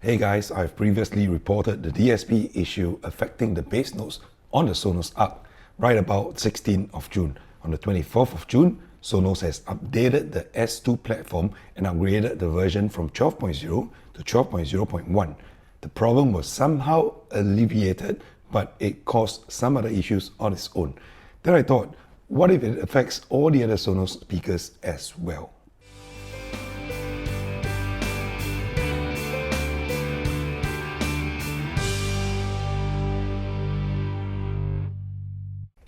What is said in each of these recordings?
Hey guys, I've previously reported the DSP issue affecting the bass notes on the Sonos Arc right about 16th of June. On the 24th of June, Sonos has updated the S2 platform and upgraded the version from 12.0 to 12.0.1. The problem was somehow alleviated, but it caused some other issues on its own. Then I thought, what if it affects all the other Sonos speakers as well?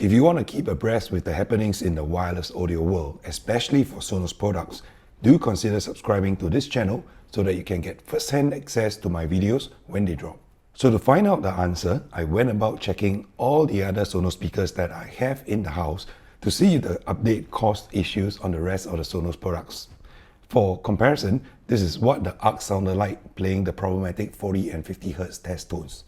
If you want to keep abreast with the happenings in the wireless audio world, especially for Sonos products, do consider subscribing to this channel so that you can get first-hand access to my videos when they drop. So to find out the answer, I went about checking all the other Sonos speakers that I have in the house to see if the update caused issues on the rest of the Sonos products. For comparison, this is what the Arc sounded like playing the problematic 40 and 50 Hz test tones.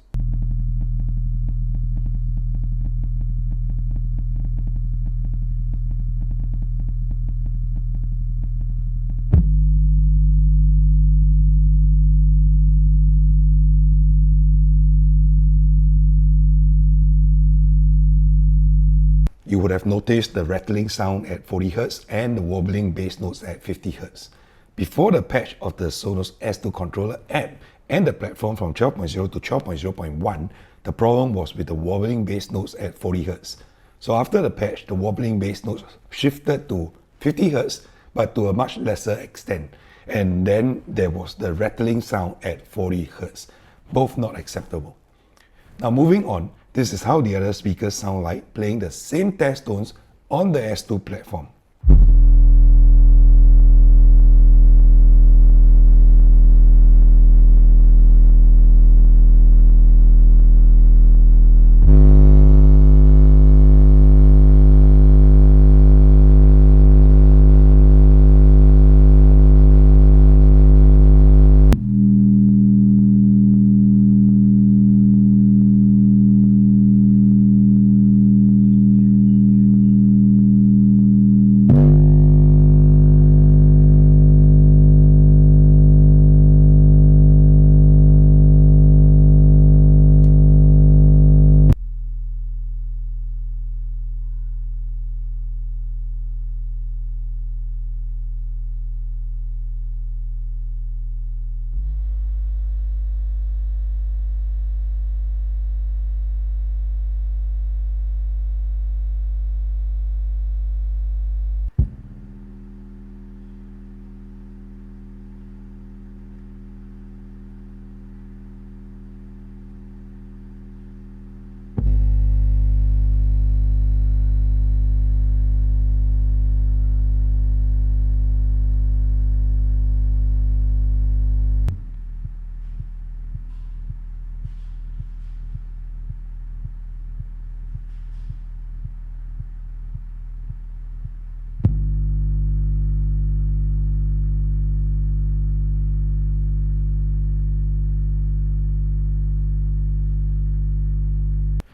You would have noticed the rattling sound at 40 Hz and the wobbling bass notes at 50 Hz. Before the patch of the Sonos S2 controller app and the platform from 12.0 to 12.0.1, the problem was with the wobbling bass notes at 40 Hz. So after the patch, the wobbling bass notes shifted to 50 Hz, but to a much lesser extent. And then there was the rattling sound at 40 Hz, both not acceptable. Now moving on, this is how the other speakers sound like playing the same test tones on the S2 platform.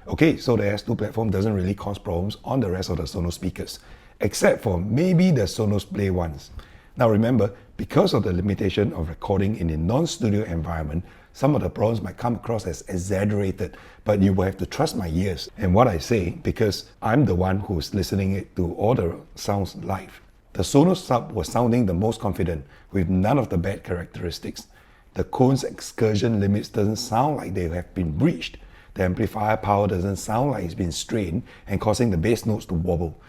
Okay, so the S2 platform doesn't really cause problems on the rest of the Sonos speakers, except for maybe the Sonos Play ones. Now remember, because of the limitation of recording in a non-studio environment, some of the problems might come across as exaggerated, but you will have to trust my ears and what I say because I'm the one who's listening it to all the sounds live. The Sonos Sub was sounding the most confident with none of the bad characteristics. The cone's excursion limits doesn't sound like they have been breached. The amplifier power doesn't sound like it's been strained and causing the bass notes to wobble.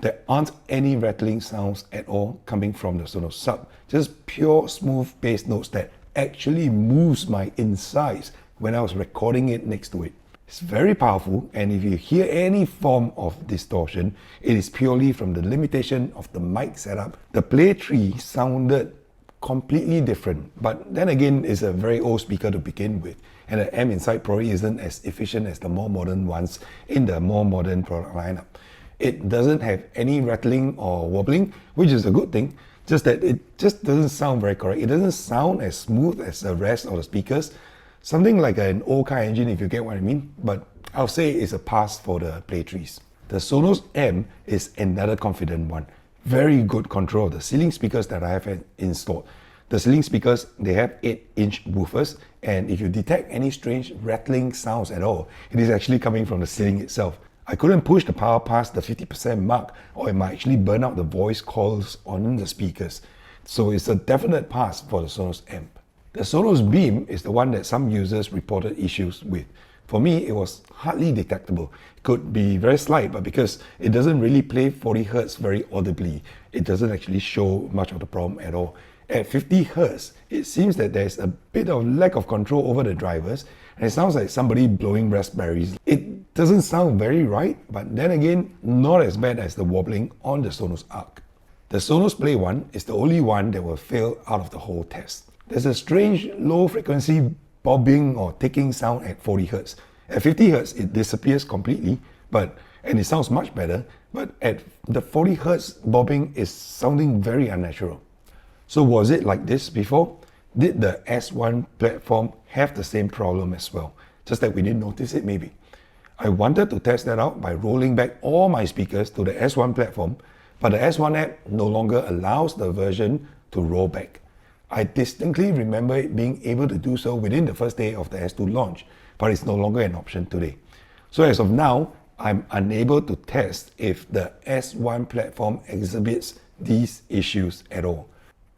There aren't any rattling sounds at all coming from the Sonos Sub, just pure smooth bass notes that actually moves my insides when I was recording it next to it. It's very powerful, and if you hear any form of distortion, it is purely from the limitation of the mic setup. The Play 3 sounded completely different, but then again, it's a very old speaker to begin with, and the amp inside probably isn't as efficient as the more modern ones in the more modern product lineup. It doesn't have any rattling or wobbling, which is a good thing, just that it just doesn't sound very correct. It doesn't sound as smooth as the rest of the speakers. Something like an old car engine, if you get what I mean, but I'll say it's a pass for the Play 3s. The Sonos Amp is another confident one. Very good control of the ceiling speakers that I have installed. The ceiling speakers, they have 8-inch woofers, and if you detect any strange rattling sounds at all, it is actually coming from the ceiling itself. I couldn't push the power past the 50% mark, or it might actually burn out the voice coils on the speakers. So it's a definite pass for the Sonos Amp. The Sonos Beam is the one that some users reported issues with. For me, it was hardly detectable. It could be very slight, but because it doesn't really play 40 Hz very audibly, it doesn't actually show much of the problem at all. At 50 Hz, it seems that there's a bit of lack of control over the drivers, and it sounds like somebody blowing raspberries. It doesn't sound very right, but then again, not as bad as the wobbling on the Sonos Arc. The Sonos Play one is the only one that will fail out of the whole test. There's a strange low frequency bobbing or ticking sound at 40 Hz. At 50 Hz, it disappears completely, and it sounds much better, but at the 40 Hz, bobbing is sounding very unnatural. So was it like this before? Did the S1 platform have the same problem as well? Just that we didn't notice it maybe. I wanted to test that out by rolling back all my speakers to the S1 platform, but the S1 app no longer allows the version to roll back. I distinctly remember it being able to do so within the first day of the S2 launch, but it's no longer an option today. So as of now, I'm unable to test if the S1 platform exhibits these issues at all.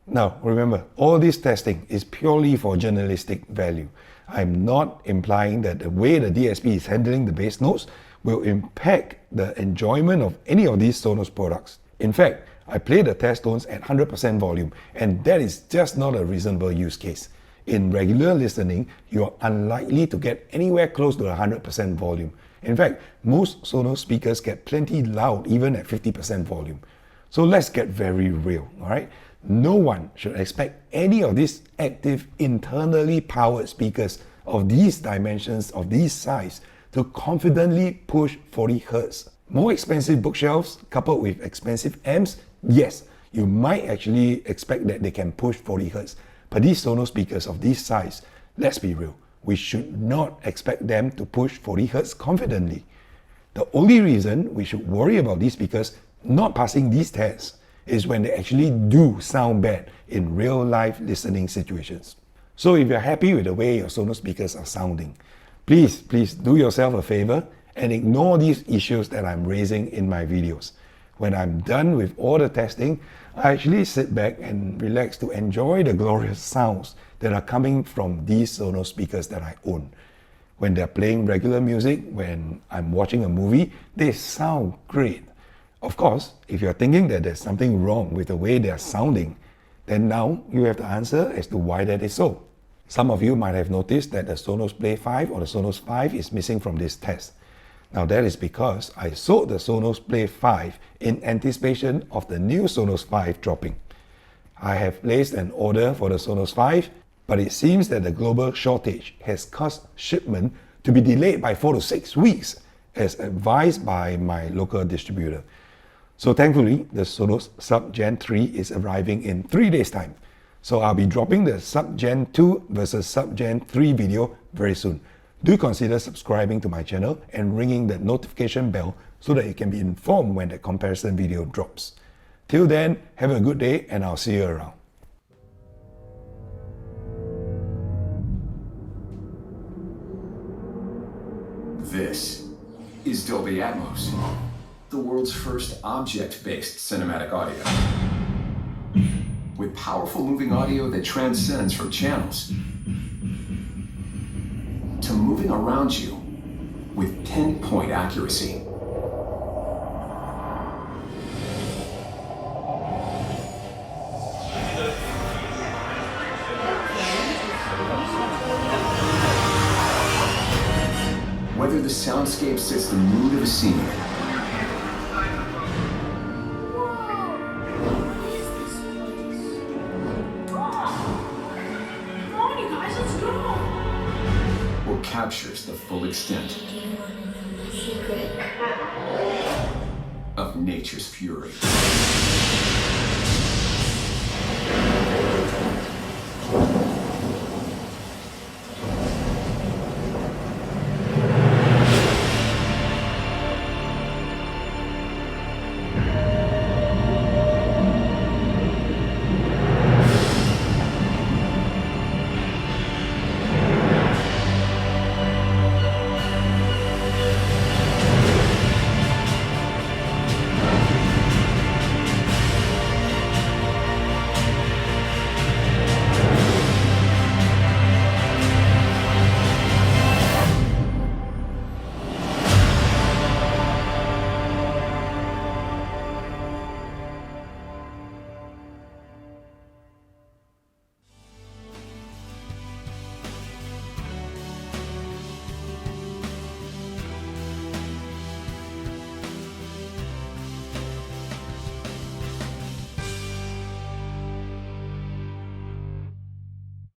Now, remember, all this testing is purely for journalistic value. I'm not implying that the way the DSP is handling the bass notes will impact the enjoyment of any of these Sonos products. In fact, I play the test tones at 100% volume, and that is just not a reasonable use case. In regular listening, you are unlikely to get anywhere close to 100% volume. In fact, most Sonos speakers get plenty loud even at 50% volume. So let's get very real, alright? No one should expect any of these active, internally powered speakers of these dimensions, of this size, to confidently push 40 Hz. More expensive bookshelves coupled with expensive amps, yes, you might actually expect that they can push 40 Hz. But these Sonos speakers of this size, let's be real, we should not expect them to push 40 Hz confidently. The only reason we should worry about these speakers not passing these tests is when they actually do sound bad in real life listening situations. So if you're happy with the way your Sonos speakers are sounding, please do yourself a favor and ignore these issues that I'm raising in my videos. When I'm done with all the testing, I actually sit back and relax to enjoy the glorious sounds that are coming from these Sonos speakers that I own. When they're playing regular music, when I'm watching a movie, they sound great. Of course, if you're thinking that there's something wrong with the way they're sounding, then now you have the answer as to why that is so. Some of you might have noticed that the Sonos Play 5 or the Sonos 5 is missing from this test. Now that is because I sold the Sonos Play 5 in anticipation of the new Sonos 5 dropping. I have placed an order for the Sonos 5, but it seems that the global shortage has caused shipment to be delayed by 4 to 6 weeks, as advised by my local distributor. So thankfully, the Sonos Sub Gen 3 is arriving in 3 days' time. So I'll be dropping the Sub Gen 2 versus Sub Gen 3 video very soon. Do consider subscribing to my channel and ringing the notification bell so that you can be informed when the comparison video drops. Till then, have a good day and I'll see you around. This is Dolby Atmos, the world's first object-based cinematic audio. With powerful moving audio that transcends from channels to moving around you with pinpoint accuracy. Whether the soundscape sets the mood of a scene, captures the full extent of nature's fury.